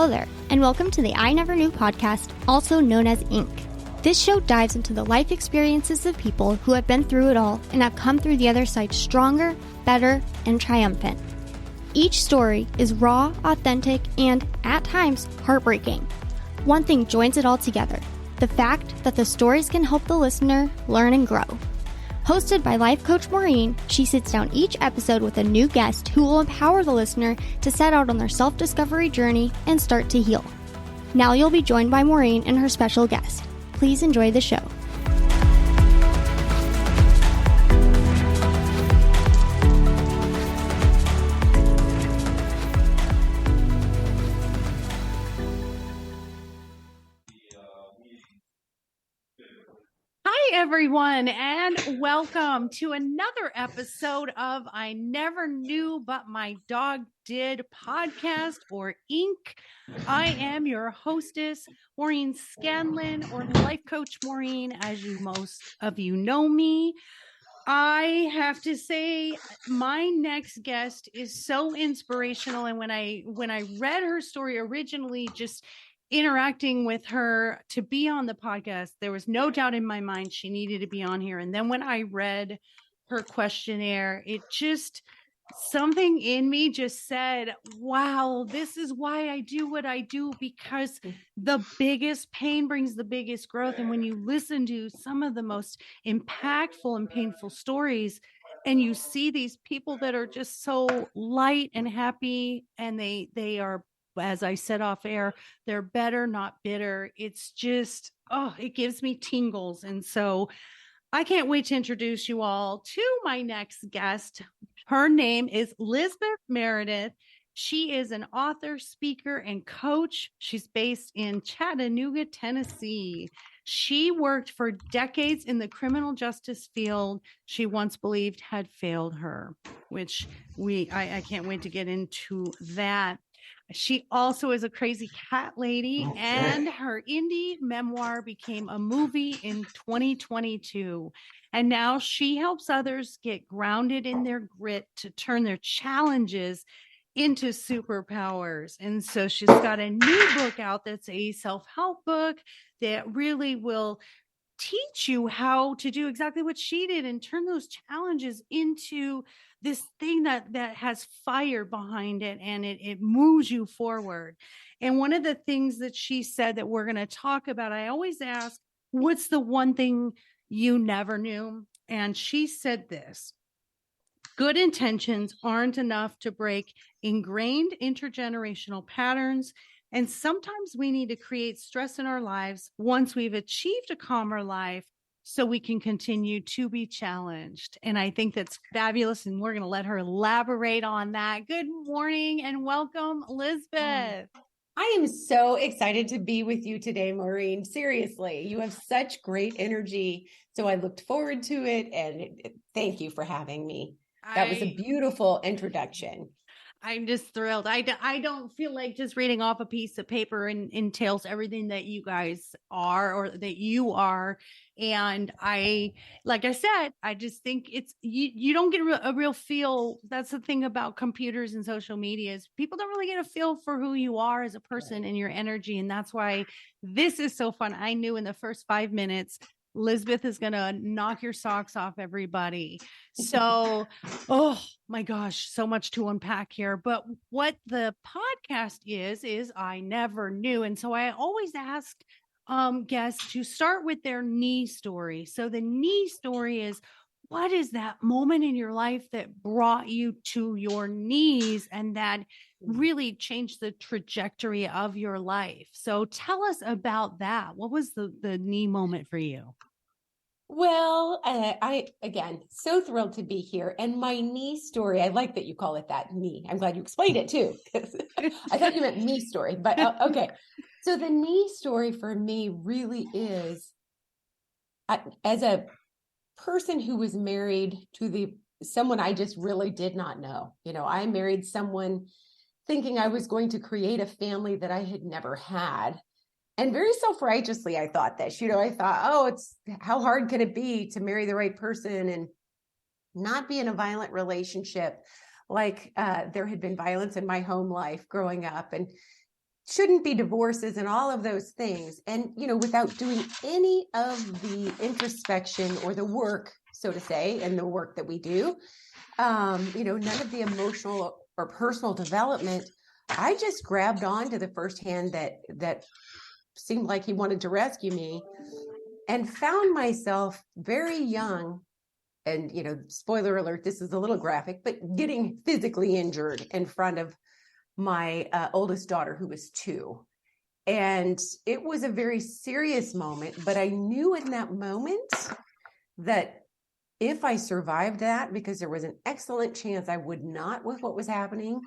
Hello there, and welcome to the I Never Knew podcast, also known as Inc. This show dives into the life experiences of people who have been through it all and have come through the other side stronger, better, and triumphant. Each story is raw, authentic, and, at times, heartbreaking. One thing joins it all together: the fact that the stories can help the listener learn and grow. Hosted by life coach Maureen, she sits down each episode with a new guest who will empower the listener to set out on their self-discovery journey and start to heal. Now you'll be joined by Maureen and her special guest. Please enjoy the show. Hi, everyone, and welcome to another episode of I Never Knew But My Dog Did podcast, or Inc. I am your hostess, Maureen Scanlon, or Life Coach Maureen, as most of you know me. I have to say, my next guest is so inspirational, and when I read her story originally, just interacting with her to be on the podcast, there was no doubt in my mind she needed to be on here. And then when I read her questionnaire, it just, something in me just said, wow, this is why I do what I do, because the biggest pain brings the biggest growth. And when you listen to some of the most impactful and painful stories, and you see these people that are just so light and happy, and they are, as I said off air, they're better, not bitter. It's just, it gives me tingles. And so I can't wait to introduce you all to my next guest. Her name is Lizbeth Meredith. She is an author, speaker, and coach. She's based in Chattanooga, Tennessee. She worked for decades in the criminal justice field she once believed had failed her, which I can't wait to get into that. She also is a crazy cat lady, and her indie memoir became a movie in 2022. And now she helps others get grounded in their grit to turn their challenges into superpowers. And so she's got a new book out that's a self-help book that really will teach you how to do exactly what she did and turn those challenges into this thing that has fire behind it, and it moves you forward. And one of the things that she said that we're going to talk about, I always ask, what's the one thing you never knew? And she said this: good intentions aren't enough to break ingrained intergenerational patterns. And sometimes we need to create stress in our lives once we've achieved a calmer life so we can continue to be challenged. And I think that's fabulous. And we're going to let her elaborate on that. Good morning and welcome, Lizbeth. I am so excited to be with you today, Maureen. Seriously, you have such great energy. So I looked forward to it. And thank you for having me. That was a beautiful introduction. I'm just thrilled. I don't feel like just reading off a piece of paper entails everything that you guys are, or that you are. And like I said, I just think it's, you don't get a real feel. That's the thing about computers and social media, is people don't really get a feel for who you are as a person and your energy. And that's why this is so fun. I knew in the first 5 minutes, Lizbeth is going to knock your socks off, everybody. So, oh my gosh, so much to unpack here. But what the podcast is I Never Knew. And so I always ask guests to start with their knee story. So the knee story is, what is that moment in your life that brought you to your knees and that really changed the trajectory of your life? So tell us about that. What was the knee moment for you? Well, again, so thrilled to be here. And my knee story, I like that you call it that, knee. I'm glad you explained it too, because I thought you meant me story, but okay. So the knee story for me really is, as a person who was married to someone I just really did not know. I married someone thinking I was going to create a family that I had never had. And very self-righteously, I thought this. I thought, how hard can it be to marry the right person and not be in a violent relationship? Like there had been violence in my home life growing up. And shouldn't be divorces and all of those things. And, without doing any of the introspection or the work, so to say, and the work that we do, none of the emotional or personal development. I just grabbed on to the first hand that seemed like he wanted to rescue me, and found myself very young. And, spoiler alert, this is a little graphic, but getting physically injured in front of my oldest daughter, who was 2. And it was a very serious moment, but I knew in that moment that if I survived that, because there was an excellent chance I would not with what was happening,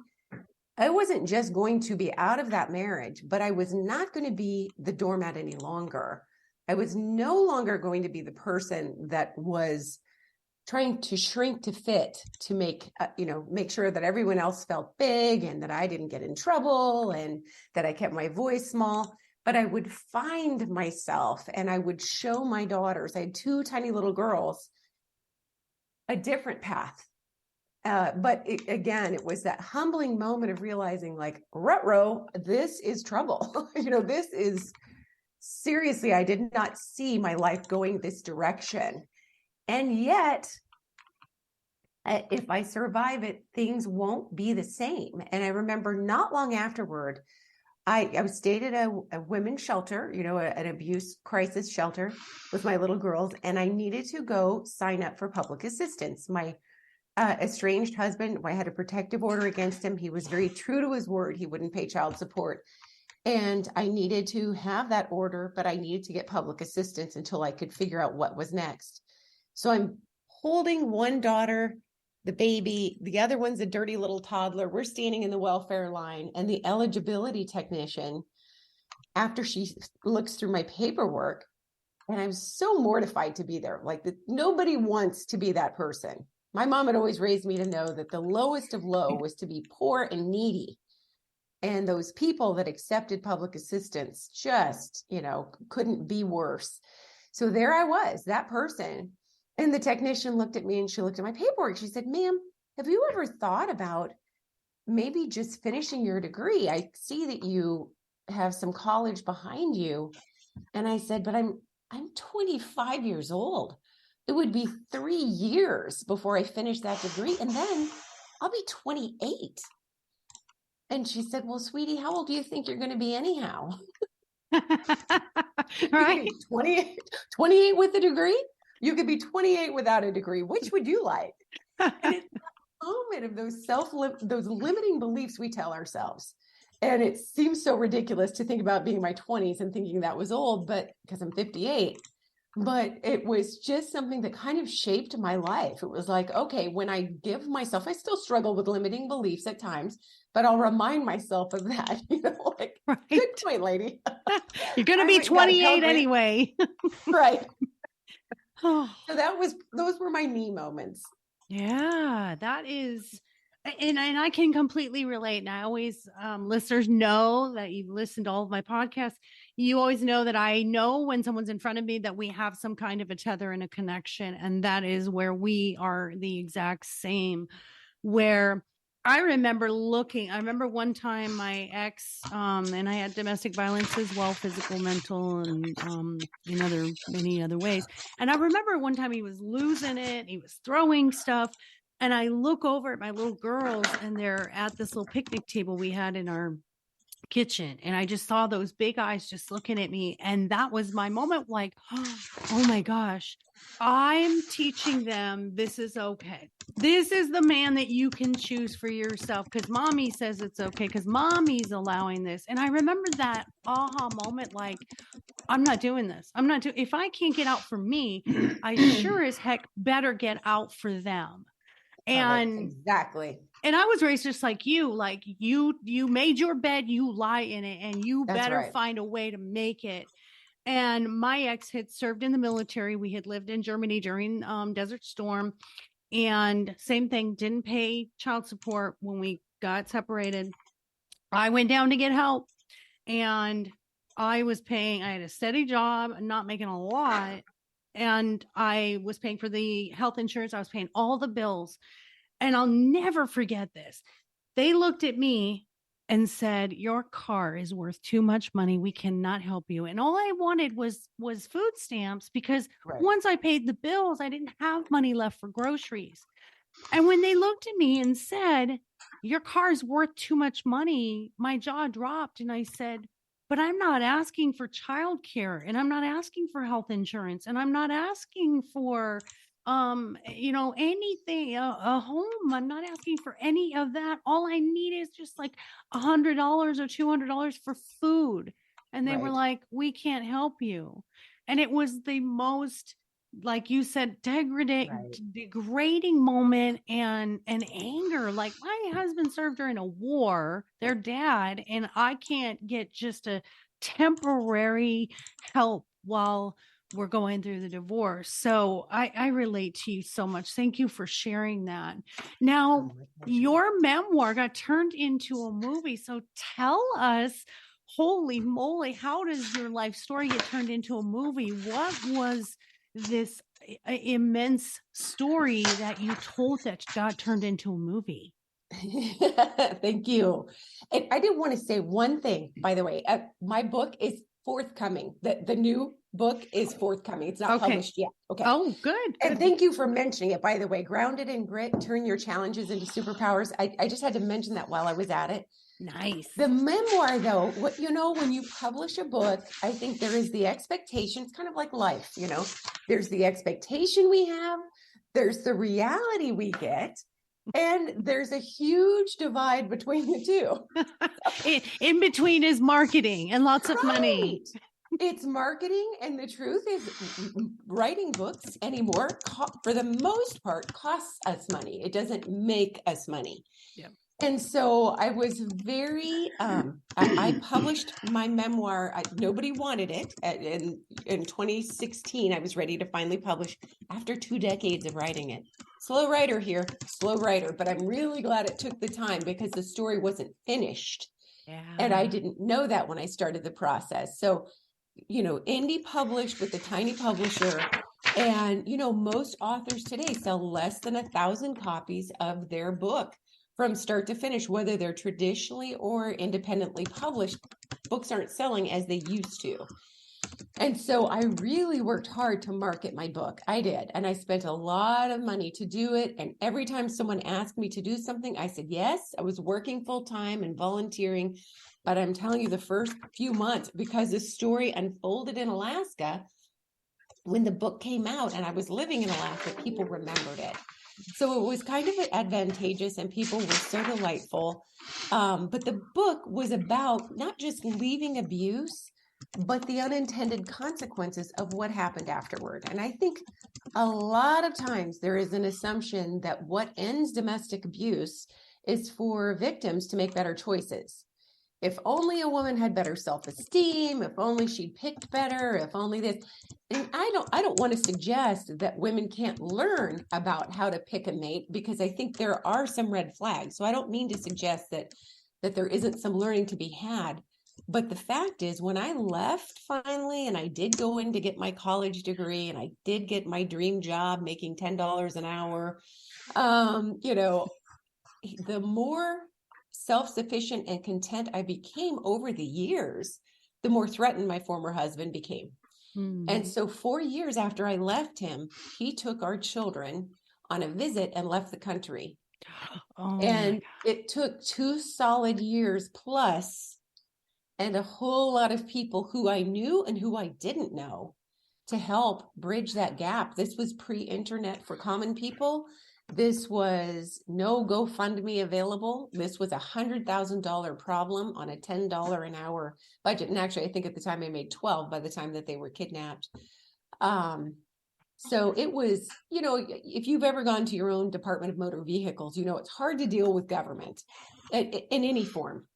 I wasn't just going to be out of that marriage, but I was not going to be the doormat any longer. I was no longer going to be the person that was trying to shrink to fit, to make sure that everyone else felt big and that I didn't get in trouble and that I kept my voice small. But I would find myself and I would show my daughters, I had 2 tiny little girls, a different path. But it was that humbling moment of realizing, like, ruh-roh, this is trouble. This is seriously, I did not see my life going this direction. And yet, if I survive it, things won't be the same. And I remember not long afterward, I stayed at a women's shelter, an abuse crisis shelter with my little girls, and I needed to go sign up for public assistance. My estranged husband, I had a protective order against him. He was very true to his word. He wouldn't pay child support. And I needed to have that order, but I needed to get public assistance until I could figure out what was next. So I'm holding one daughter, the baby, the other one's a dirty little toddler. We're standing in the welfare line, and the eligibility technician, after she looks through my paperwork, and I'm so mortified to be there. Like, nobody wants to be that person. My mom had always raised me to know that the lowest of low was to be poor and needy. And those people that accepted public assistance just, couldn't be worse. So there I was, that person. And the technician looked at me and she looked at my paperwork. She said, "Ma'am, have you ever thought about maybe just finishing your degree? I see that you have some college behind you." And I said, "But I'm 25 years old. It would be 3 years before I finish that degree. And then I'll be 28. And she said, "Well, sweetie, how old do you think you're going to be anyhow?" Right. 28 with a degree? You could be 28 without a degree. Which would you like? And it's that moment of those limiting beliefs we tell ourselves. And it seems so ridiculous to think about being in my 20s and thinking that was old, but because I'm 58. But it was just something that kind of shaped my life. It was like, okay, when I give myself, I still struggle with limiting beliefs at times, but I'll remind myself of that, Right. Good point, lady. You're going to be 28 anyway. Right. Oh. So those were my me moments. Yeah, that is, and I can completely relate. And I always, listeners know that you've listened to all of my podcasts. You always know that I know when someone's in front of me that we have some kind of a tether and a connection. And that is where we are the exact same, where I remember one time my ex, and I had domestic violence as well, physical, mental, and in many other ways. And I remember one time he was losing it. He was throwing stuff. And I look over at my little girls, and they're at this little picnic table we had in our kitchen. And I just saw those big eyes just looking at me. And that was my moment, like, oh my gosh, I'm teaching them this is okay. This is the man that you can choose for yourself, because mommy says it's okay, because mommy's allowing this. And I remember that aha moment, like, I'm not doing this. If I can't get out for me, I sure as heck better get out for them. And exactly. And I was raised just like you made your bed, you lie in it, and you better find a way to make it. And my ex had served in the military. We had lived in Germany during Desert Storm, and same thing, didn't pay child support when we got separated. I went down to get help, and I had a steady job, not making a lot. And I was paying for the health insurance. I was paying all the bills. And I'll never forget this. They looked at me and said, your car is worth too much money. We cannot help you. And all I wanted was food stamps, because Right. once I paid the bills, I didn't have money left for groceries. And when they looked at me and said, your car's worth too much money, my jaw dropped. And I said, but I'm not asking for childcare, and I'm not asking for health insurance, and I'm not asking for anything, a home. I'm not asking for any of that. All I need is just like $100 or $200 for food. And they were Right. like, we can't help you. And it was the most, like you said, Right. degrading moment, and anger. Like, my husband served during a war, their dad, and I can't get just a temporary help while we're going through the divorce. So I relate to you so much. Thank you for sharing that. Now, your memoir got turned into a movie. So tell us, holy moly, how does your life story get turned into a movie? What was this immense story that you told that got turned into a movie? Thank you. And I did want to say one thing, by the way. My book is forthcoming. The new book is forthcoming. It's not published yet. Okay. Oh, good. And thank you for mentioning it, by the way. Grounded in Grit, Turn Your Challenges into Superpowers. I just had to mention that while I was at it. Nice. The memoir, though, when you publish a book, I think there is the expectation. It's kind of like life, there's the expectation we have, there's the reality we get, and there's a huge divide between the two. In between is marketing and lots of money. It's marketing. And the truth is, writing books anymore, for the most part, costs us money. It doesn't make us money. Yeah. And so I was very, I published my memoir. Nobody wanted it. In 2016, I was ready to finally publish after 2 decades of writing it. Slow writer here, slow writer, but I'm really glad it took the time, because the story wasn't finished. Yeah. And I didn't know that when I started the process. So, indie published with a tiny publisher. And, most authors today sell less than 1,000 copies of their book from start to finish, whether they're traditionally or independently published. Books aren't selling as they used to. And so I really worked hard to market my book. I did. And I spent a lot of money to do it. And every time someone asked me to do something, I said yes. I was working full time and volunteering. But I'm telling you, the first few months, because the story unfolded in Alaska, when the book came out and I was living in Alaska, people remembered it. So it was kind of advantageous, and people were so delightful. But the book was about not just leaving abuse, but the unintended consequences of what happened afterward. And I think a lot of times there is an assumption that what ends domestic abuse is for victims to make better choices. If only a woman had better self-esteem, if only she'd picked better, if only this. And I don't want to suggest that women can't learn about how to pick a mate, because I think there are some red flags. So I don't mean to suggest that there isn't some learning to be had. But the fact is, when I left finally, and I did go in to get my college degree, and I did get my dream job making $10 an hour, the more self-sufficient and content I became over the years, the more threatened my former husband became. And so 4 years after I left him, he took our children on a visit and left the country. And it took 2 solid years plus, and a whole lot of people who I knew and who I didn't know, to help bridge that gap. This was pre-internet for common people. This was no GoFundMe available. This was $100,000 problem on a $10 an hour budget. And actually, I think at the time I made 12 by the time that they were kidnapped. So it was, if you've ever gone to your own Department of Motor Vehicles, it's hard to deal with government in any form.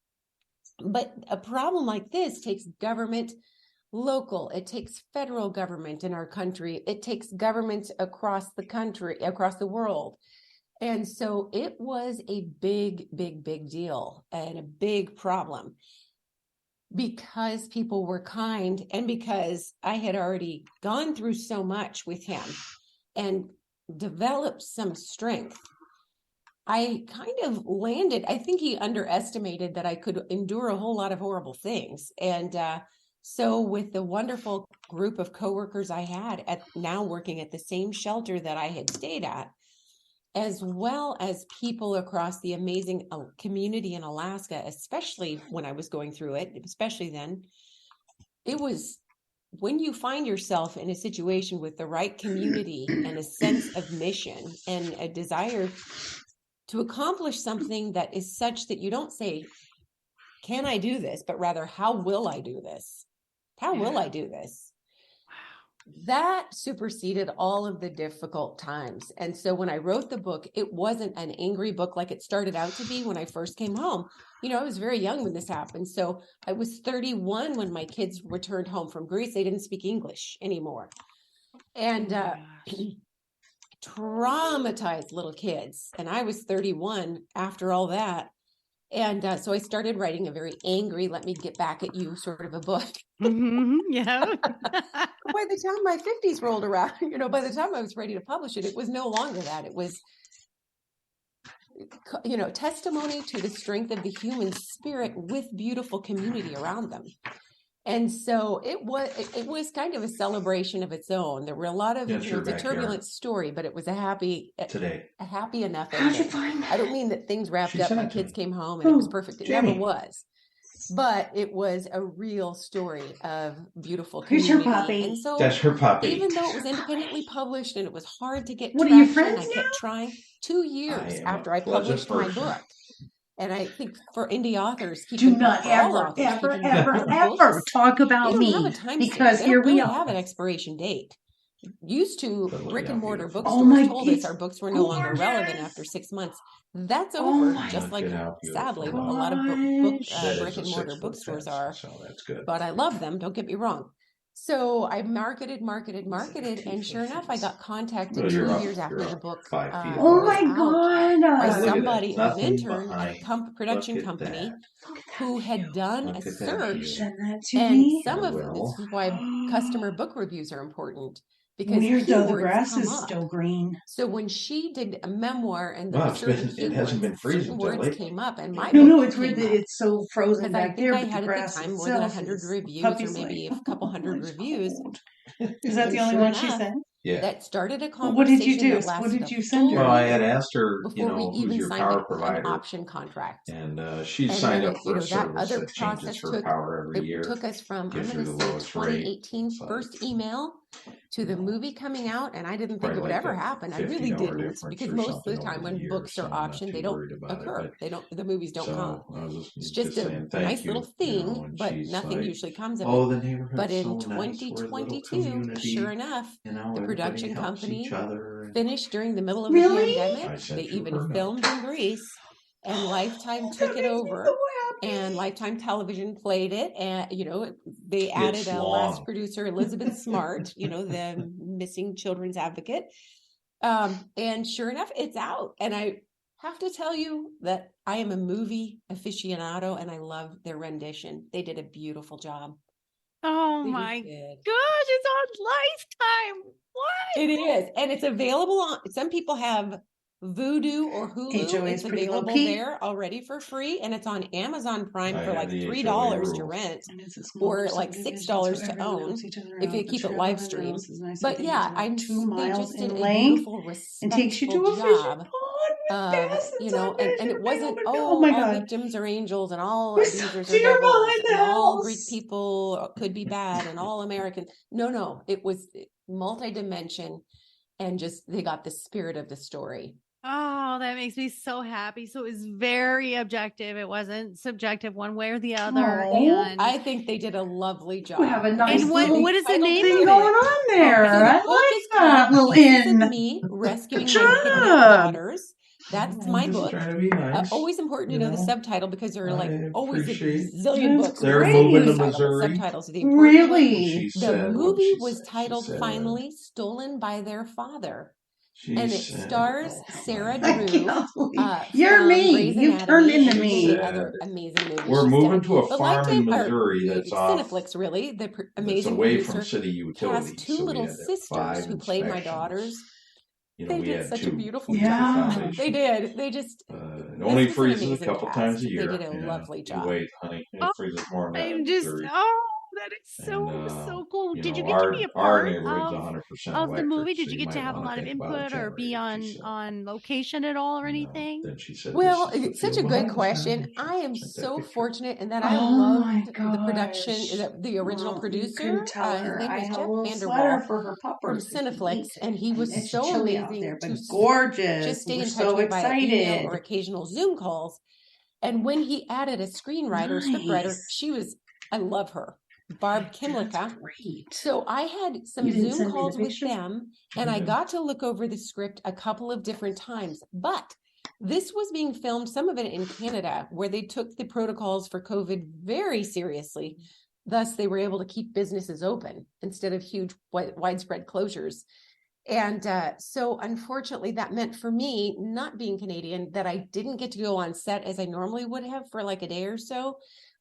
But a problem like this takes government local, it takes federal government in our country, it takes governments across the country, across the world. And so it was a big, big, big deal and a big problem, because people were kind, and because I had already gone through so much with him and developed some strength. I kind of landed, I think he underestimated that I could endure a whole lot of horrible things. And so with the wonderful group of coworkers I had now working at the same shelter that I had stayed at, as well as people across the amazing community in Alaska, especially when I was going through it, especially then, it was when you find yourself in a situation with the right community and a sense of mission and a desire to accomplish something that is such that you don't say, can I do this? But rather, how will I do this? How will I do this? That superseded all of the difficult times. And so when I wrote the book, it wasn't an angry book like it started out to be when I first came home. I was very young when this happened. So I was 31 when my kids returned home from Greece. They didn't speak English anymore. And traumatized little kids. And I was 31 after all that. And so I started writing a very angry, let me get back at you sort of a book. Yeah. By the time my 50s rolled around, by the time I was ready to publish it, it was no longer that. It was, testimony to the strength of the human spirit with beautiful community around them. And so it was kind of a celebration of its own. There were a lot of, it's a turbulent story, but it was a happy enough ending. I don't mean that things wrapped up. My kids came home and it was perfect. It never was. But it was a real story of beautiful community. Here's her puppy. And so That's her puppy. Even though it was independently published and it was hard to get What, traction, are you friends I kept trying 2 years after I published my book. And I think for indie authors, do not ever talk about me, because here we are. Have an expiration date. Used to brick and mortar bookstores told us our books were no longer relevant after 6 months. That's over, just like sadly a lot of brick and mortar bookstores are. So that's good. But I love them. Don't get me wrong. So I marketed, and sure enough, I got contacted 2 years after the book. Oh my God! By somebody, an intern at a production company, who had done a search. And some of this is why customer book reviews are important. Because weird though, the grass is still green. So when she did a memoir and it hasn't been freezing words came up, and my no, it's weird that it's so frozen back there. I had at the time more than 100 reviews, or maybe a couple hundred reviews. Is that the only one she sent? Yeah. That started a conversation. What did you do? What did you send her? Well, I had asked her, before we even who's your signed power provider, an option contract, and she signed up for a service that changes her power every year. It took us from, I'm going to say, 2018 first email to the movie coming out, and I didn't think it would ever happen. I really didn't, because most of the time when books are auctioned, they don't occur. The movies don't come. It's just a nice little thing, but nothing usually comes of it. But in 2022, sure enough, the production company finished during the middle of the pandemic. They even filmed in Greece, and Lifetime took it over. And Lifetime Television played it, and they added a last producer, Elizabeth Smart, the missing children's advocate. And sure enough, it's out. And I have to tell you that I am a movie aficionado, and I love their rendition. They did a beautiful job. Oh my gosh, it's on Lifetime. What? It is, and it's available on. Some people have Vudu or Hulu. It's available there already for free, and it's on Amazon Prime for like $3 to rent, or like $6 to own if you keep it live stream. But yeah, they just did a beautiful, respectful job. And it wasn't all victims are angels and all abusers are devils and all Greek people could be bad and all American. No, it was multi-dimension, and just they got the spirit of the story. Oh, that makes me so happy. So it was very objective. It wasn't subjective one way or the other. And I think they did a lovely job. We have a nice what is the name thing going on there? I like that little in. Me rescuing my kidnapped daughters. That's my book. Nice. Always important to know the subtitle, because there are like always a zillion books. They're moving to Missouri. Subtitles are the important ones. The said, movie was titled Finally Stolen by Their Father. And it stars Sarah Drew. You're me. You turned into me. Other amazing movies. We're moving to a farm in Missouri that's off. Cineflix, really. The amazing away producer from city utilities. has two little sisters who played my daughters. They did such a beautiful job. They did. They just it only freezes a couple times a year. They did a lovely job. Wait, honey, it freezes more than that. I'm just that is so cool. Did you get to be a our part neighborhood's 100% of the movie? Did so you get to have a lot of input or be on location at all or anything? Then she said, well, it's such a good question. I am so fortunate in that I loved the production, the original producer. His name is Jeff Vanderwall from Cineflix, and he was so amazing, but gorgeous. Just stay in touch with by email or occasional Zoom calls. And when he added a screenwriter, scriptwriter, I love her. Barb Kimlicka. So I had some Zoom calls with them, and I got to look over the script a couple of different times. But this was being filmed, some of it in Canada, where they took the protocols for COVID very seriously. Thus, they were able to keep businesses open instead of huge widespread closures. And so unfortunately, that meant for me, not being Canadian, that I didn't get to go on set as I normally would have for like a day or so.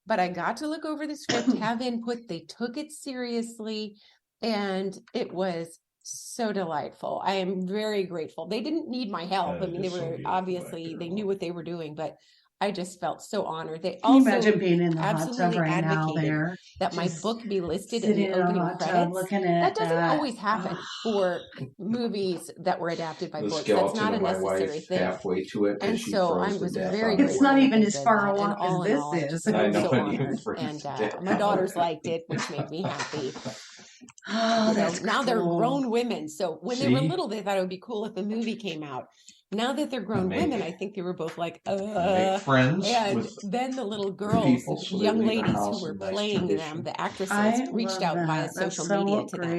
But I got to look over the script, have input. They took it seriously, and it was so delightful. I am very grateful. They didn't need my help. I mean, they were obviously, they knew what they were doing, but I just felt so honored. They also imagine being in the hot tub right now there, that my book be listed in the opening credits. That doesn't always happen for movies that were adapted by books. That's not a necessary thing. Halfway to it, and so I was very grateful. It's not even as far along as this is. I'm so honored. And my daughters liked it, which made me happy. Now they're grown women. So when they were little, they thought it would be cool if the movie came out. Now that they're grown women, I think they were both like, friends. And then the little girls, young ladies who were playing them, the actresses, reached out via social media to them.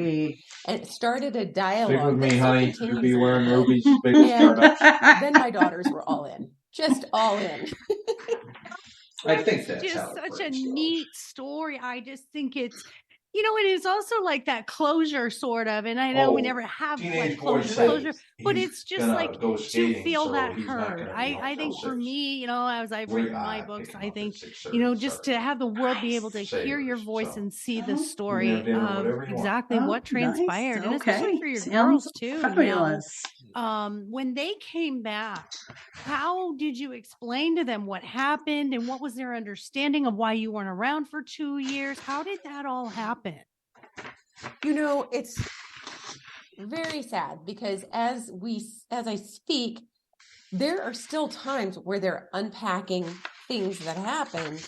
And it started a dialogue. Stick with me, honey. You'll be wearing Ruby's big startups. Then my daughters were all in. Just all in. I think that's just such a neat story. I just think it's, it is also like that closure sort of, and I know we never have like closure, but it's just like to feel that heard. I think for me, as I've written my books, I think, just to have the world be able to hear your voice and see the story of exactly what transpired, and especially for your girls too. When they came back, how did you explain to them what happened and what was their understanding of why you weren't around for 2 years? How did that all happen? It's very sad because as I speak, there are still times where they're unpacking things that happened,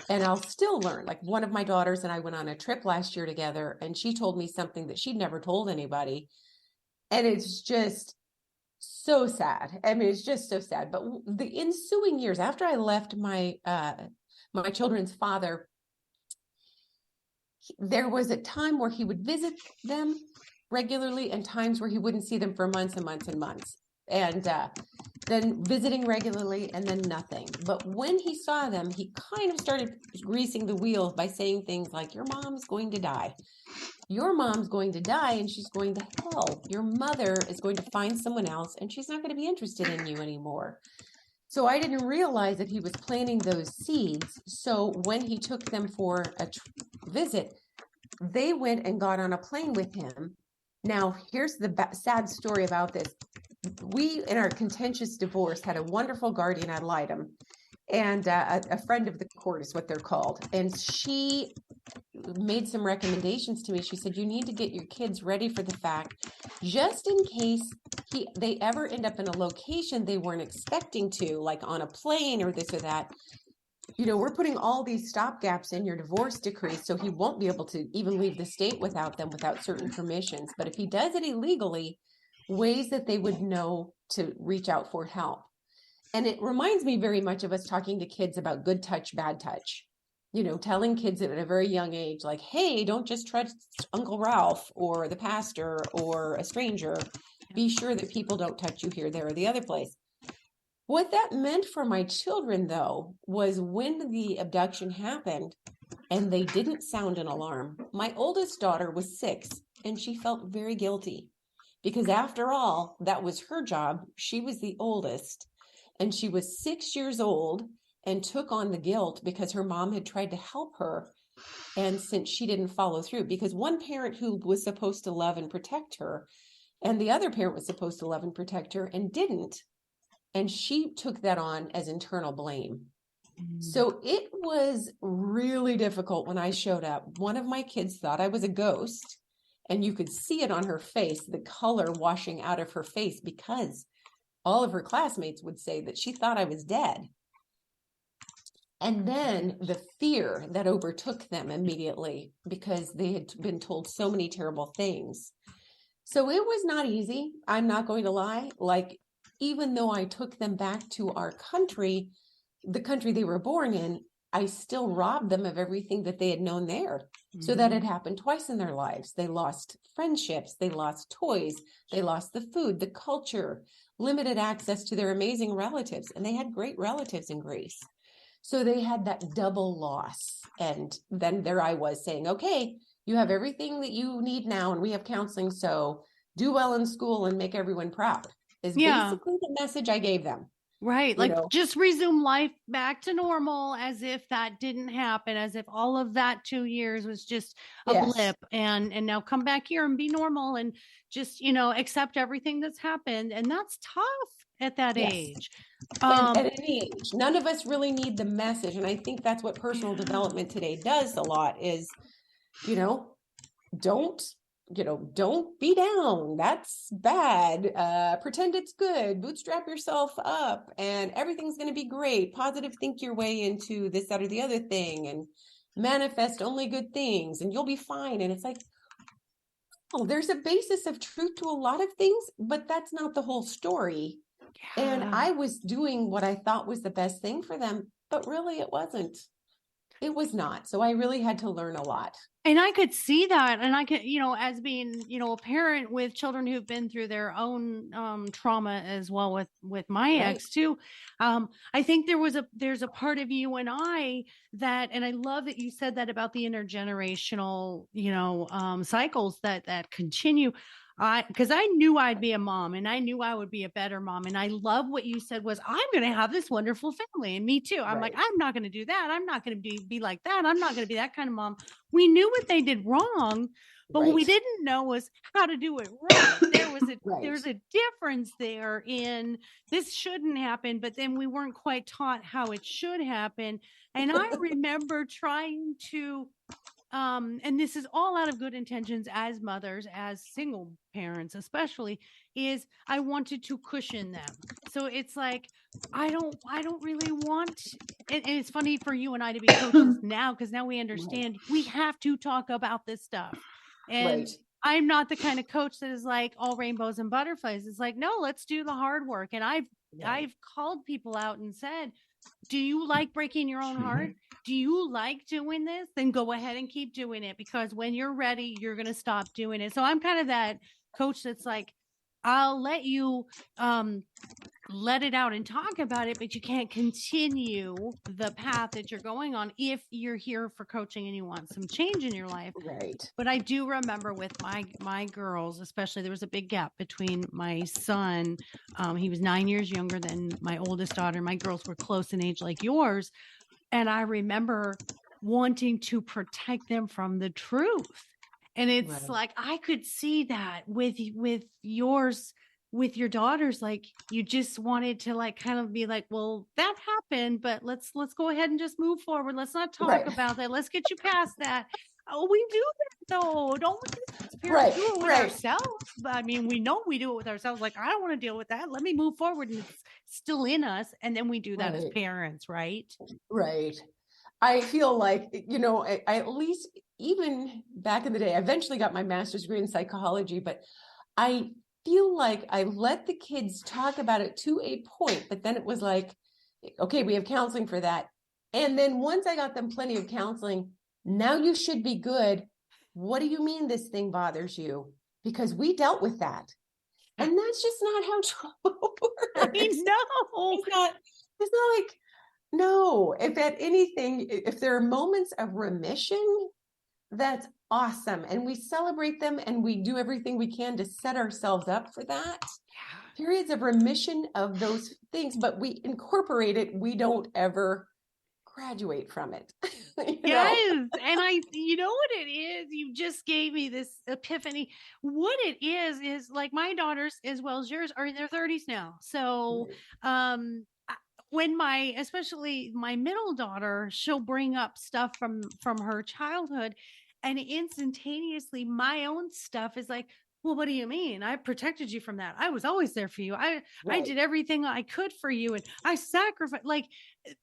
and I'll still learn. Like one of my daughters and I went on a trip last year together, and she told me something that she'd never told anybody. And it's just so sad. I mean, it's just so sad. But the ensuing years after I left my children's father, there was a time where he would visit them regularly and times where he wouldn't see them for months and months and months. And then visiting regularly and then nothing. But when he saw them, he kind of started greasing the wheels by saying things like, your mom's going to die. Your mom's going to die and she's going to hell. Your mother is going to find someone else and she's not going to be interested in you anymore. So I didn't realize that he was planting those seeds. So when he took them for a visit, they went and got on a plane with him. Now, here's the sad story about this. We, in our contentious divorce, had a wonderful guardian ad litem, and a friend of the court is what they're called. And she made some recommendations to me. She said, you need to get your kids ready for the fact, just in case they ever end up in a location they weren't expecting to, like on a plane or this or that. We're putting all these stopgaps in your divorce decree, so he won't be able to even leave the state without them, without certain permissions. But if he does it illegally, ways that they would know to reach out for help. And it reminds me very much of us talking to kids about good touch, bad touch. Telling kids at a very young age, like, hey, don't just trust Uncle Ralph or the pastor or a stranger. Be sure that people don't touch you here, there, or the other place. What that meant for my children, though, was when the abduction happened and they didn't sound an alarm. My oldest daughter was 6 and she felt very guilty because after all, that was her job. She was the oldest and she was 6 years old and took on the guilt because her mom had tried to help her. And since she didn't follow through, because one parent who was supposed to love and protect her And the other parent was supposed to love and protect her and didn't. And she took that on as internal blame. So it was really difficult when I showed up. One of my kids thought I was a ghost, and you could see it on her face, the color washing out of her face, because all of her classmates would say that she thought I was dead. And then the fear that overtook them immediately because they had been told so many terrible things. So it was not easy. I'm not going to lie. Like, even though I took them back to our country, the country they were born in, I still robbed them of everything that they had known there. So that had happened twice in their lives. They lost friendships, they lost toys, they lost the food, the culture, limited access to their amazing relatives. And they had great relatives in Greece. So they had that double loss. And then there I was saying, okay, you have everything that you need now, and we have counseling. So do well in school and make everyone proud is basically the message I gave them. Right. Like, just resume life back to normal, as if that didn't happen, as if all of that 2 years was just a blip, and now come back here and be normal and just, accept everything that's happened. And that's tough at that age. And at any age, none of us really need the message. And I think that's what personal development today does a lot is, don't be down. That's bad. Pretend it's good. Bootstrap yourself up and everything's going to be great. Positive think your way into this, that, or the other thing, and manifest only good things and you'll be fine. And it's like, oh, there's a basis of truth to a lot of things, but that's not the whole story. Yeah. And I was doing what I thought was the best thing for them, but really it wasn't. It was not. So I really had to learn a lot. And I could see that. And I could, as being, a parent with children who've been through their own trauma as well with my ex too. I think there's a part of you and I that, and I love that you said that about the intergenerational, cycles that continue. Because I knew I'd be a mom, and I knew I would be a better mom. And I love what you said was, I'm going to have this wonderful family. And me too. I'm like, I'm not going to do that. I'm not going to be like that. I'm not going to be that kind of mom. We knew what they did wrong, but what we didn't know was how to do it right. There's a difference there in this shouldn't happen, but then we weren't quite taught how it should happen. And I remember trying to, and this is all out of good intentions as mothers, as single parents, especially, is I wanted to cushion them. So it's like, I don't really want, and it's funny for you and I to be coaches now, because now we understand we have to talk about this stuff. And I'm not the kind of coach that is like all rainbows and butterflies. It's like, no, let's do the hard work. And I've called people out and said, do you like breaking your own heart? Do you like doing this? Then go ahead and keep doing it, because when you're ready, you're going to stop doing it. So I'm kind of that coach that's like, I'll let you let it out and talk about it, but you can't continue the path that you're going on if you're here for coaching and you want some change in your life. Right. But I do remember with my girls, especially, there was a big gap between my son. He was 9 years younger than my oldest daughter. My girls were close in age like yours. And I remember wanting to protect them from the truth. And it's like, I could see that with yours, with your daughters, like you just wanted to like kind of be like, well, that happened, but let's go ahead and just move forward. Let's not talk about that. Let's get you past that. Oh, we do that though. Don't we as parents do it with ourselves? But I mean, we know we do it with ourselves. Like, I don't want to deal with that. Let me move forward. And it's still in us. And then we do that as parents, right? Right. I feel like, I at least, even back in the day, I eventually got my master's degree in psychology, but I feel like I let the kids talk about it to a point, but then it was like, okay, we have counseling for that. And then once I got them plenty of counseling, now you should be good. What do you mean this thing bothers you? Because we dealt with that. And that's just not how trauma works. I know. It's not like, no, if at anything, if there are moments of remission, that's awesome. And we celebrate them and we do everything we can to set ourselves up for that. Periods of remission of those things, but we incorporate it. We don't ever graduate from it. Yes. And you know what it is? You just gave me this epiphany. What it is like my daughters as well as yours are in their 30s now. So, when especially my middle daughter, she'll bring up stuff from her childhood, and instantaneously my own stuff is like, well, what do you mean? I protected you from that. I was always there for you. I did everything I could for you, and I sacrificed, like,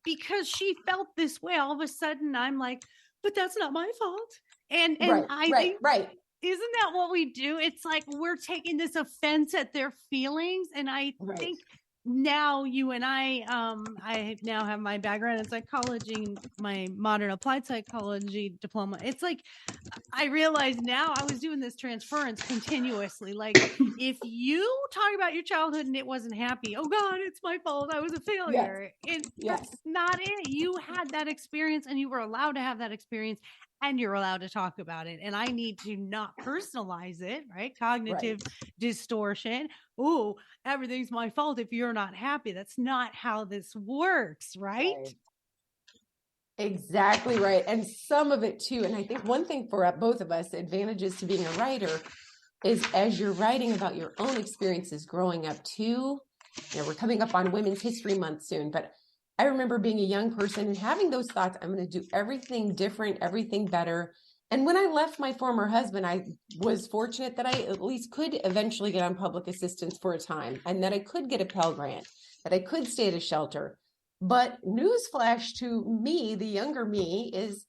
because she felt this way. All of a sudden I'm like, but that's not my fault. And I think, isn't that what we do? It's like we're taking this offense at their feelings. And I think now you and I now have my background in psychology, my modern applied psychology diploma. It's like, I realize now I was doing this transference continuously. Like, if you talk about your childhood and it wasn't happy, oh God, it's my fault, I was a failure. That's not it. You had that experience and you were allowed to have that experience, and you're allowed to talk about it. And I need to not personalize it, right? Cognitive distortion. Oh, everything's my fault if you're not happy. That's not how this works, right? Exactly right. And some of it too. And I think one thing for both of us, advantages to being a writer, is as you're writing about your own experiences growing up too. We're coming up on Women's History Month soon, but I remember being a young person and having those thoughts, I'm going to do everything different, everything better. And when I left my former husband, I was fortunate that I at least could eventually get on public assistance for a time, and that I could get a Pell Grant, that I could stay at a shelter. But newsflash to me, the younger me, is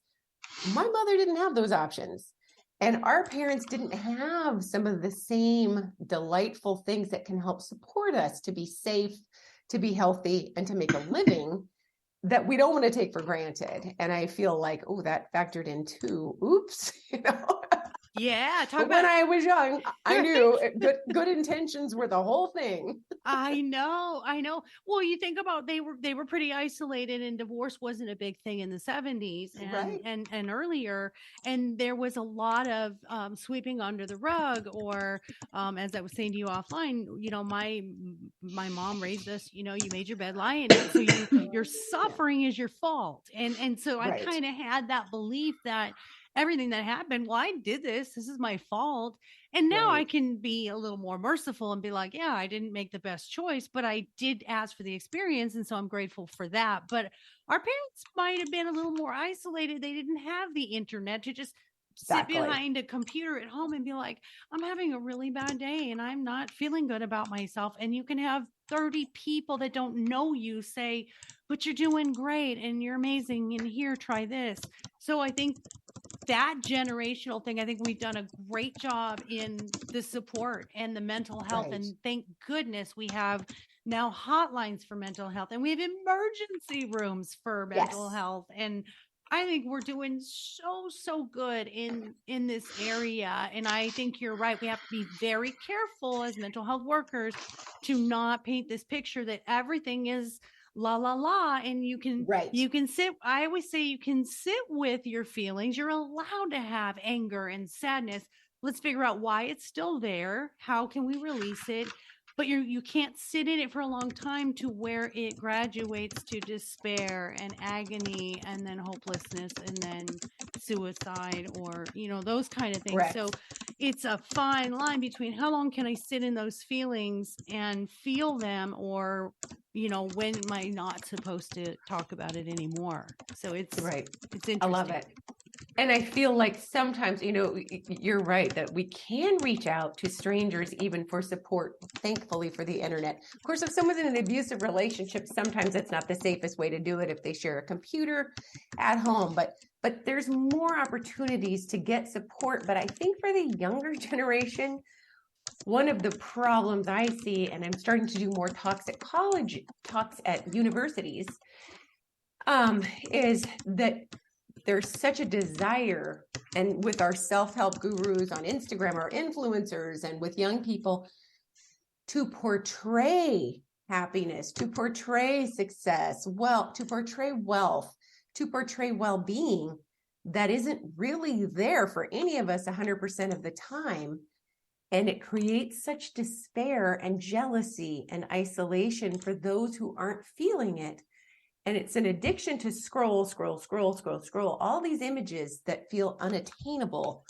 my mother didn't have those options. And our parents didn't have some of the same delightful things that can help support us to be safe, to be healthy, and to make a living that we don't want to take for granted. And I feel like, oh, that factored in too. Oops, Yeah. When I was young, I knew good intentions were the whole thing. I know. Well, you think about, they were pretty isolated, and divorce wasn't a big thing in the 70s and earlier. And there was a lot of sweeping under the rug, or as I was saying to you offline, my mom raised us, you made your bed, lie in it. So your suffering is your fault. And so I kind of had that belief that everything that happened, well, I did this is my fault. And now I can be a little more merciful and be like, yeah, I didn't make the best choice, but I did ask for the experience. And so I'm grateful for that. But our parents might have been a little more isolated. They didn't have the internet to just sit behind a computer at home and be like, I'm having a really bad day and I'm not feeling good about myself. And you can have 30 people that don't know you say, but you're doing great and you're amazing, and here, try this. So I think that generational thing, I think we've done a great job in the support and the mental health. And thank goodness we have now hotlines for mental health, and we have emergency rooms for mental health. And I think we're doing so good in this area. And I think you're right. We have to be very careful as mental health workers to not paint this picture that everything is la la la, and you can sit. I always say you can sit with your feelings. You're allowed to have anger and sadness. Let's figure out why it's still there. How can we release it? But you can't sit in it for a long time to where it graduates to despair and agony, and then hopelessness, and then suicide, or those kind of things. So it's a fine line between how long can I sit in those feelings and feel them, or when am I not supposed to talk about it anymore? So it's interesting. I love it. And I feel like sometimes, you're right, that we can reach out to strangers even for support, thankfully, for the internet. Of course, if someone's in an abusive relationship, sometimes it's not the safest way to do it if they share a computer at home. But there's more opportunities to get support. But I think for the younger generation, one of the problems I see, and I'm starting to do more talks at college, talks at universities, is that there's such a desire, and with our self-help gurus on Instagram, our influencers, and with young people, to portray happiness, to portray success, to portray wealth, to portray well-being that isn't really there for any of us 100% of the time. And it creates such despair and jealousy and isolation for those who aren't feeling it. And it's an addiction to scroll, all these images that feel unattainable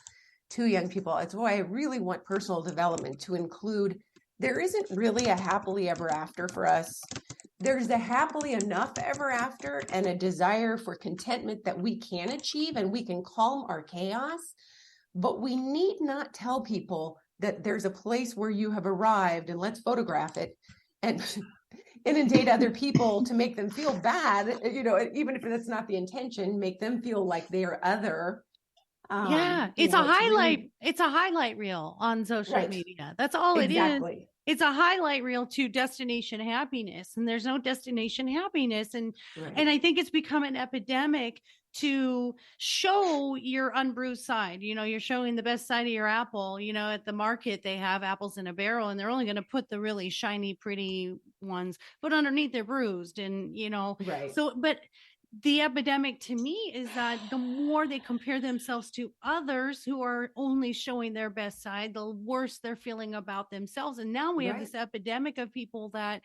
to young people. It's why I really want personal development to include, there isn't really a happily ever after for us. There's a happily enough ever after and a desire for contentment that we can achieve, and we can calm our chaos. But we need not tell people that there's a place where you have arrived and let's photograph it and inundate other people to make them feel bad, even if that's not the intention, make them feel like they're other. It's a highlight. It's a highlight reel on social media. That's all it is. It's a highlight reel to destination happiness, and there's no destination happiness. And I think it's become an epidemic to show your unbruised side. You're showing the best side of your apple. At the market, they have apples in a barrel, and they're only going to put the really shiny, pretty ones, but underneath they're bruised. And, but the epidemic to me is that the more they compare themselves to others who are only showing their best side, the worse they're feeling about themselves. And now we have this epidemic of people that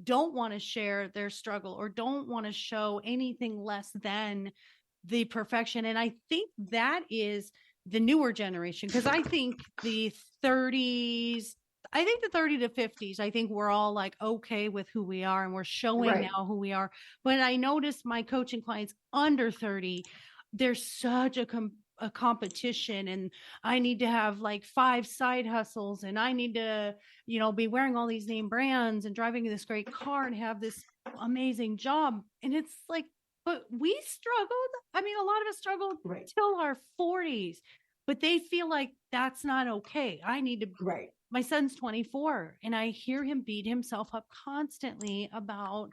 don't want to share their struggle or don't want to show anything less than the perfection. And I think that is the newer generation, because I think the 30 to 50s, I think we're all like, okay with who we are, and we're showing now who we are. But I noticed my coaching clients under 30, there's such a competition, and I need to have like 5 side hustles, and I need to, be wearing all these name brands and driving this great car and have this amazing job. And it's like, but we struggled. I mean, a lot of us struggled till our 40s, but they feel like that's not okay. I need to, my son's 24, and I hear him beat himself up constantly about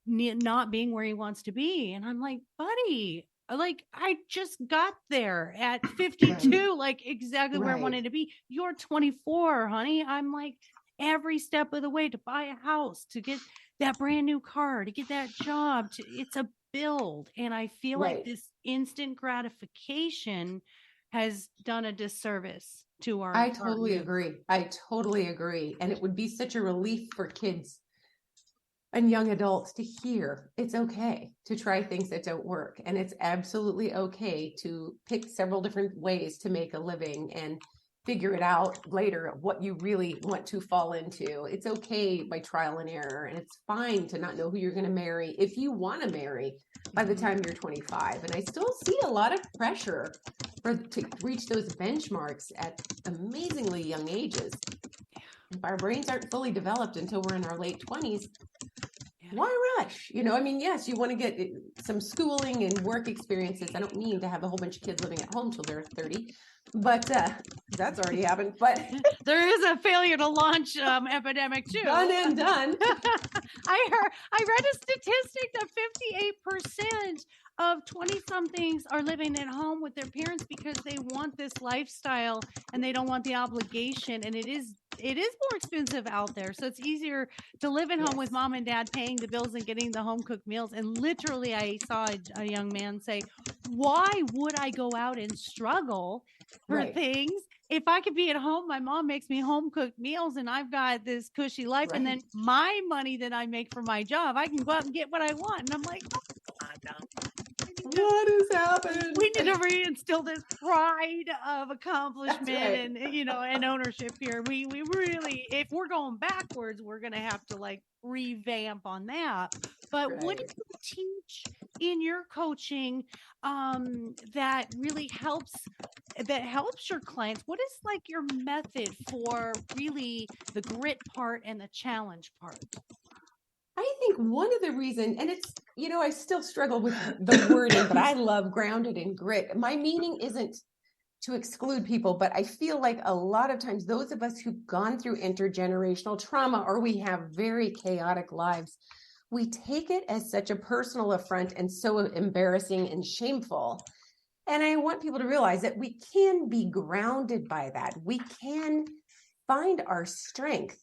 not being where he wants to be. And I'm like, buddy, like, I just got there at 52, like exactly where I wanted to be. You're 24, honey. I'm like, every step of the way to buy a house, to get that brand new car, to get that job, it's a build. And I feel like this instant gratification has done a disservice to our. I totally agree. And it would be such a relief for kids and young adults to hear it's okay to try things that don't work. And it's absolutely okay to pick several different ways to make a living and figure it out later what you really want to fall into. It's okay by trial and error, and it's fine to not know who you're going to marry if you want to marry by the time you're 25. And I still see a lot of pressure to reach those benchmarks at amazingly young ages. If our brains aren't fully developed until we're in our late 20s, why rush? Yes, you want to get some schooling and work experiences. I don't mean to have a whole bunch of kids living at home till they're 30, but that's already happened. But there is a failure to launch epidemic too. Done and done. I read a statistic that 58% of 20-somethings are living at home with their parents because they want this lifestyle and they don't want the obligation. And it is more expensive out there. So it's easier to live at home with mom and dad paying the bills and getting the home cooked meals. And literally, I saw a young man say, why would I go out and struggle for things if I could be at home? My mom makes me home cooked meals and I've got this cushy life. And then my money that I make for my job, I can go out and get what I want. And I'm like, what has happened? We need to reinstill this pride of accomplishment and ownership here. We really, if we're going backwards, we're going to have to like revamp on that. But what do you teach in your coaching that really helps your clients? What is like your method for really the grit part and the challenge part? I think one of the reasons, and it's, I still struggle with the wording, but I love grounded in grit. My meaning isn't to exclude people, but I feel like a lot of times those of us who've gone through intergenerational trauma, or we have very chaotic lives, we take it as such a personal affront and so embarrassing and shameful. And I want people to realize that we can be grounded by that. We can find our strength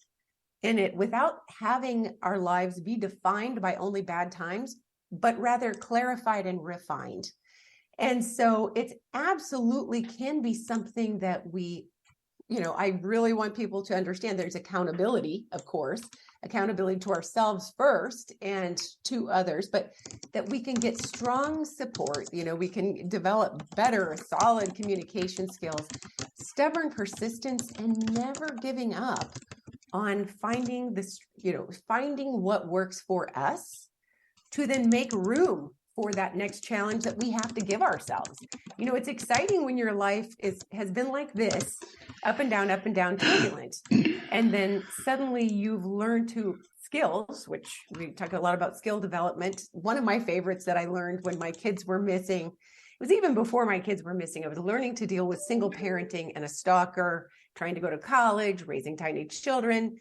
in it without having our lives be defined by only bad times, but rather clarified and refined. And so it absolutely can be something that we I really want people to understand there's accountability, of course, accountability to ourselves first and to others, but that we can get strong support. We can develop better, solid communication skills, stubborn persistence, and never giving up on finding finding what works for us to then make room for that next challenge that we have to give ourselves. It's exciting when your life has been like this, up and down, turbulent. And then suddenly you've learned skills, which we talk a lot about skill development. One of my favorites that I learned when my kids were missing, it was even before my kids were missing, I was learning to deal with single parenting and a stalker, trying to go to college, raising tiny children.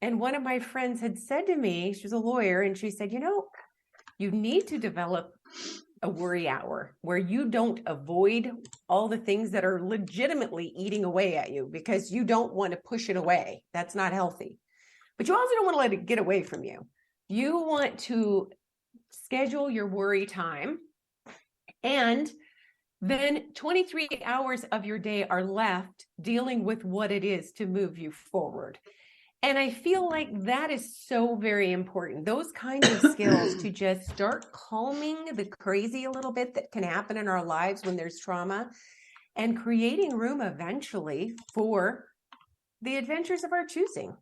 And one of my friends had said to me, she was a lawyer, and she said, you need to develop a worry hour where you don't avoid all the things that are legitimately eating away at you because you don't want to push it away. That's not healthy. But you also don't want to let it get away from you. You want to schedule your worry time, and then 23 hours of your day are left dealing with what it is to move you forward. And I feel like that is so very important. Those kinds of skills to just start calming the crazy a little bit that can happen in our lives when there's trauma, and creating room eventually for the adventures of our choosing.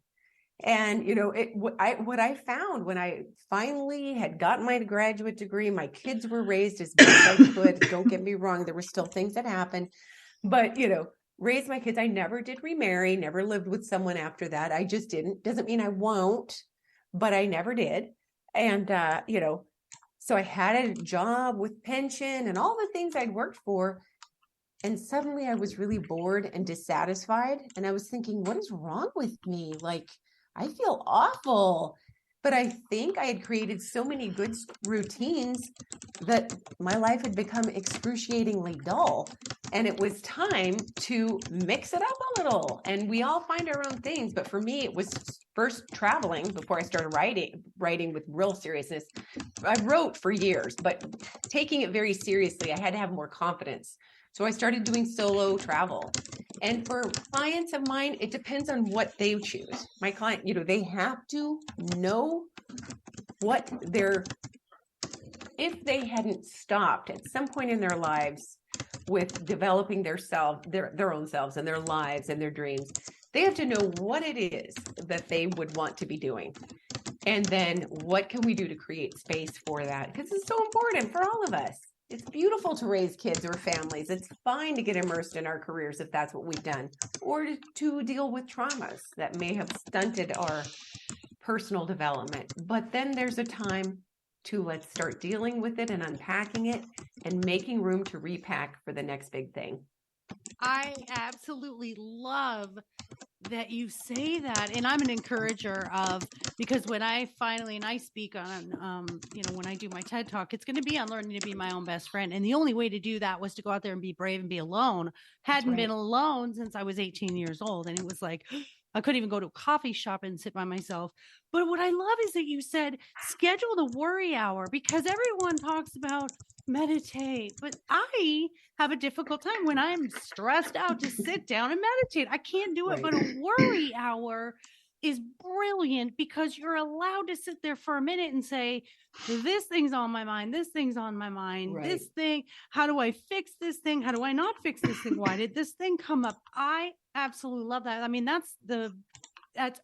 And, what I found when I finally had gotten my graduate degree, my kids were raised as best I could. Don't get me wrong. There were still things that happened, but, raised my kids. I never did remarry, never lived with someone after that. I just didn't. Doesn't mean I won't, but I never did. And, so I had a job with pension and all the things I'd worked for. And suddenly I was really bored and dissatisfied. And I was thinking, what is wrong with me? Like, I feel awful. But I think I had created so many good routines that my life had become excruciatingly dull. And it was time to mix it up a little. And we all find our own things. But for me, it was first traveling before I started writing with real seriousness. I wrote for years, but taking it very seriously, I had to have more confidence. So I started doing solo travel. And for clients of mine, it depends on what they choose. My client, they have to know what if they hadn't stopped at some point in their lives with developing their own selves and their lives and their dreams, they have to know what it is that they would want to be doing. And then what can we do to create space for that? Because it's so important for all of us. It's beautiful to raise kids or families. It's fine to get immersed in our careers if that's what we've done, or to deal with traumas that may have stunted our personal development. But then there's a time to let's start dealing with it and unpacking it and making room to repack for the next big thing. I absolutely love that you say that. And I'm an encourager because when I speak on, when I do my TED Talk, it's going to be on learning to be my own best friend. And the only way to do that was to go out there and be brave and be alone. Hadn't been alone since I was 18 years old. And it was like, I couldn't even go to a coffee shop and sit by myself. But what I love is that you said, schedule the worry hour, because everyone talks about meditate, but I have a difficult time when I'm stressed out to sit down and meditate. I can't do it. But a worry hour is brilliant because you're allowed to sit there for a minute and say, this thing's on my mind. This thing's on my mind. This thing, how do I fix this thing? How do I not fix this thing? Why did this thing come up? I absolutely love that. I mean, that's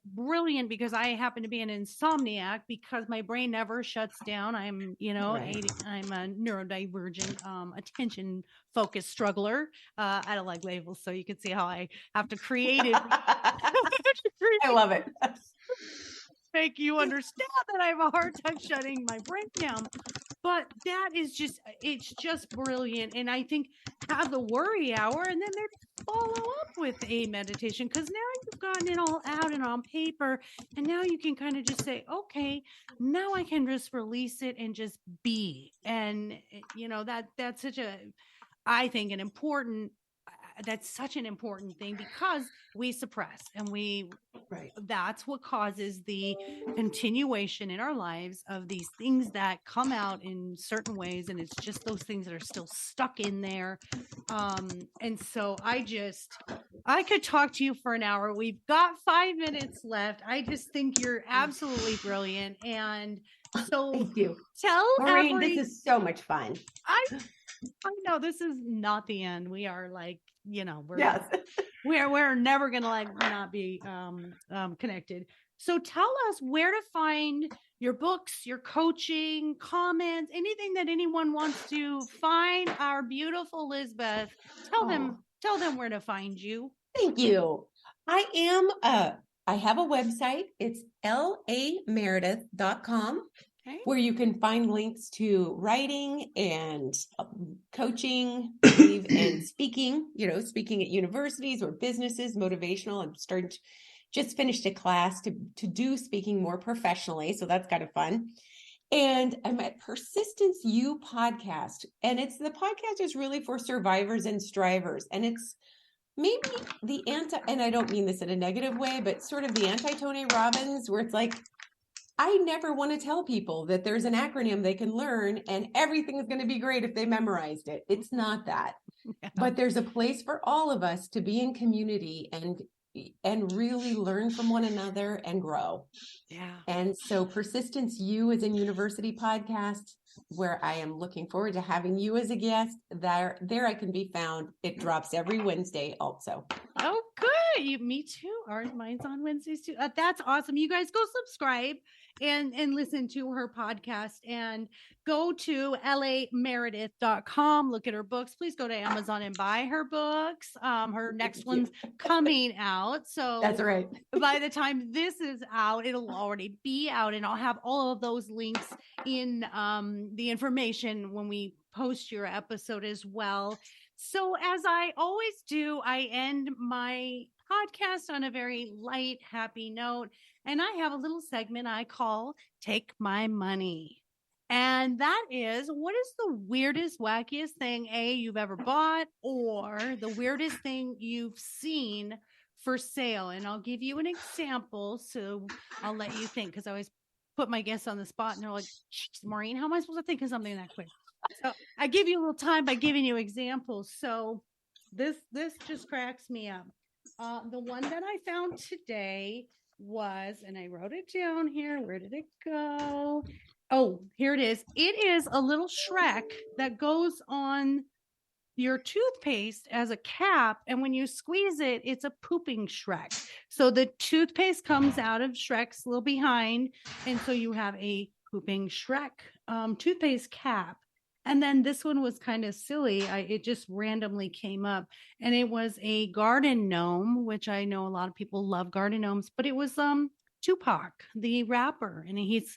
brilliant because I happen to be an insomniac because my brain never shuts down. I'm, I'm a neurodivergent, attention focused struggler. I don't like labels, so you can see how I have to create it. I love it. Make you understand that I have a hard time shutting my brain down. But that is it's just brilliant. And I think have the worry hour and then follow up with a meditation, because now you've gotten it all out and on paper. And now you can kind of just say, okay, now I can just release it and just be. And, that's such I think an important that's such an important thing because we suppress and that's what causes the continuation in our lives of these things that come out in certain ways. And it's just those things that are still stuck in there. And so I could talk to you for an hour. We've got 5 minutes left. I just think you're absolutely brilliant. And so thank you. Tell Maureen, this is so much fun. I know this is not the end. We are like, we're never going to like not be connected. So tell us where to find your books, your coaching, comments, anything that anyone wants to find our beautiful Lizbeth. Tell them where to find you. Thank you. I have a website. It's lameredith.com. Okay. Where you can find links to writing and coaching and speaking, speaking at universities or businesses, motivational. I'm just finished a class to do speaking more professionally. So that's kind of fun. And I'm at Persistence U podcast. And the podcast is really for survivors and strivers. And it's maybe and I don't mean this in a negative way, but sort of the anti-Tony Robbins, where it's like, I never want to tell people that there's an acronym they can learn and everything is going to be great if they memorized it. It's not that. Yeah. But there's a place for all of us to be in community and really learn from one another and grow. Yeah. And so Persistence U is a university podcast where I am looking forward to having you as a guest. There I can be found. It drops every Wednesday also. Oh, good. Me too. Mine's on Wednesdays too. That's awesome. You guys go subscribe and listen to her podcast and go to lameredith.com. Look at her books. Please go to Amazon and buy her books. Her next one's coming out. So that's right. By the time this is out, it'll already be out, and I'll have all of those links in the information when we post your episode as well. So as I always do, I end my podcast on a very light, happy note. And I have a little segment I call Take My Money. And that is, what is the weirdest, wackiest thing, you've ever bought, or the weirdest thing you've seen for sale? And I'll give you an example. So I'll let you think, because I always put my guests on the spot and they're like, Maureen, how am I supposed to think of something that quick? So I give you a little time by giving you examples. So this just cracks me up. The one that I found today was, and I wrote it down here. Where did it go? Oh, here it is. It is a little Shrek that goes on your toothpaste as a cap. And when you squeeze it, it's a pooping Shrek. So the toothpaste comes out of Shrek's little behind. And so you have a pooping Shrek toothpaste cap. And then this one was kind of silly. It just randomly came up, and it was a garden gnome, which I know a lot of people love garden gnomes, but it was Tupac, the rapper, and he's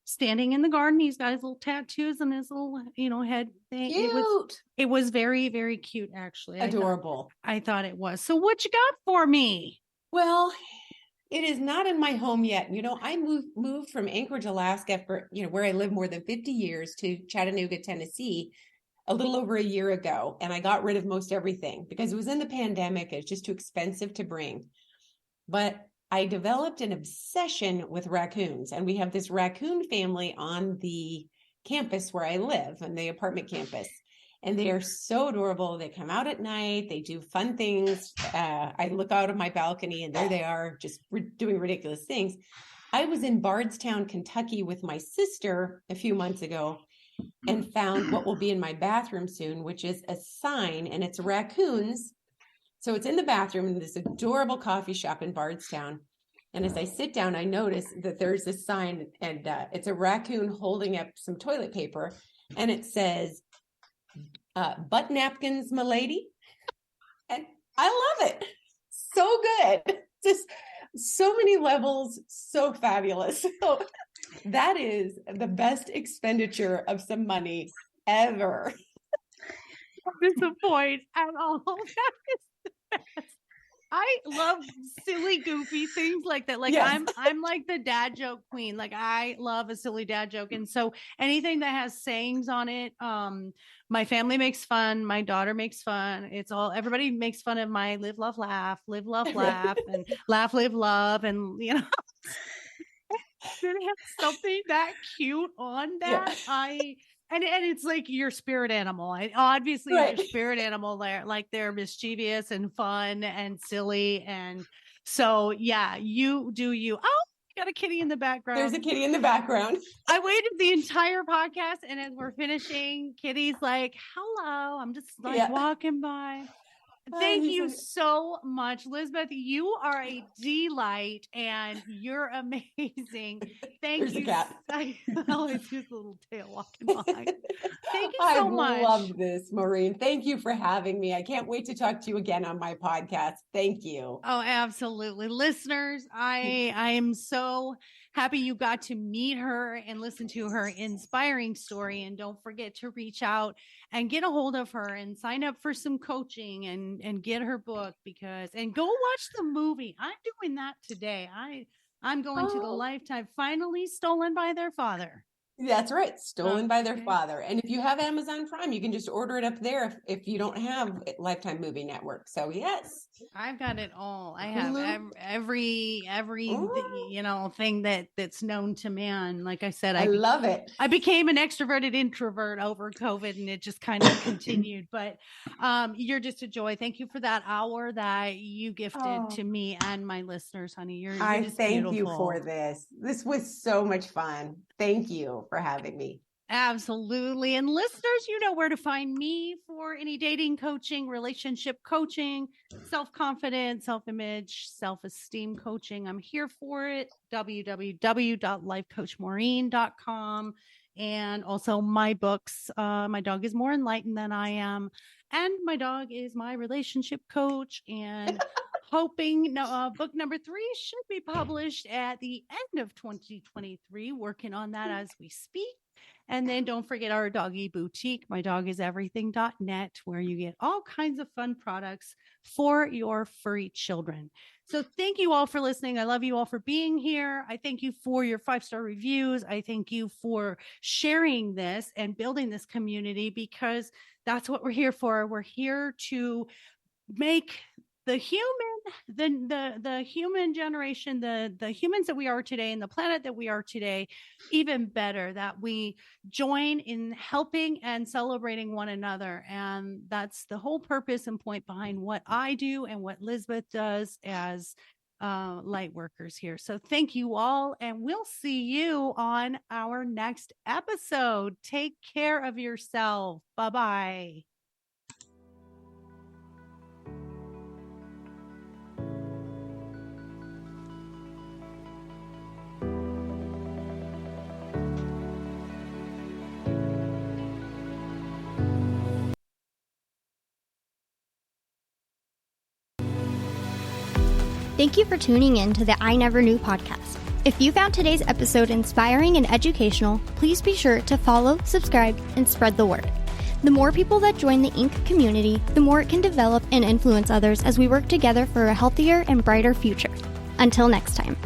standing in the garden. He's got his little tattoos and his little head thing. Cute. It was very, very cute, actually. Adorable. I thought it was. So what you got for me? Well, it is not in my home yet. I moved from Anchorage, Alaska, for where I lived more than 50 years, to Chattanooga, Tennessee, a little over a year ago. And I got rid of most everything because it was in the pandemic. It's just too expensive to bring. But I developed an obsession with raccoons. And we have this raccoon family on the campus where I live, on the apartment campus. And they are so adorable. They come out at night. They do fun things. I look out of my balcony and there they are, just doing ridiculous things. I was in Bardstown, Kentucky with my sister a few months ago and found what will be in my bathroom soon, which is a sign, and it's raccoons. So it's in the bathroom in this adorable coffee shop in Bardstown. And as I sit down, I notice that there's this sign, and it's a raccoon holding up some toilet paper, and it says, butt napkins, m'lady. And I love it. So good. Just so many levels, so fabulous. So that is the best expenditure of some money ever. Disappoint at all. That is the best. I love silly, goofy things like that. Like, yes. I'm like the dad joke queen. Like, I love a silly dad joke. And so anything that has sayings on it, My family makes fun. My daughter makes fun. Everybody makes fun of my live, love, laugh, and laugh, live, love. And, you know, did it have something that cute on that? Yeah. And it's like your spirit animal. Obviously your spirit animal there, like they're mischievous and fun and silly. And so, yeah, you do you. Oh, got a kitty in the background. There's a kitty in the background. I waited the entire podcast, and as we're finishing, Kitty's like, hello. I'm just like walking by. Thank you so much, Lizbeth. You are a delight and you're amazing. Thank you. I always use a little tail walking by. Thank you so much. I love this, Maureen. Thank you for having me. I can't wait to talk to you again on my podcast. Thank you. Oh, absolutely. Listeners, I am so happy you got to meet her and listen to her inspiring story. And don't forget to reach out and get a hold of her and sign up for some coaching and get her book and go watch the movie. I'm doing that today. I'm going to the Lifetime, Finally Stolen by Their Father. That's right. Stolen by Their Father. And if you have Amazon Prime, you can just order it up there if you don't have Lifetime Movie Network. So yes. I've got it all. I have every thing that's known to man. Like I said, I love it. I became an extroverted introvert over COVID, and it just kind of continued. But you're just a joy. Thank you for that hour that you gifted to me and my listeners, honey. You're just thank beautiful. You for this. This was so much fun. Thank you for having me. Absolutely. And listeners, you know where to find me for any dating coaching, relationship coaching, self-confidence, self-image, self-esteem coaching. I'm here for it. www.lifecoachmaureen.com. And also my books. My dog is more enlightened than I am. And my dog is my relationship coach. And hoping book number 3 should be published at the end of 2023. Working on that as we speak. And then don't forget our doggy boutique, mydogiseverything.net, where you get all kinds of fun products for your furry children. So thank you all for listening. I love you all for being here. I thank you for your 5-star reviews. I thank you for sharing this and building this community, because that's what we're here for. We're here to make the human generation, the humans that we are today and the planet that we are today, even better, that we join in helping and celebrating one another. And that's the whole purpose and point behind what I do and what Lizbeth does as light workers here. So thank you all, and we'll see you on our next episode. Take care of yourself. Bye-bye. Thank you for tuning in to the I Never Knew podcast. If you found today's episode inspiring and educational, please be sure to follow, subscribe, and spread the word. The more people that join the Inc. community, the more it can develop and influence others as we work together for a healthier and brighter future. Until next time.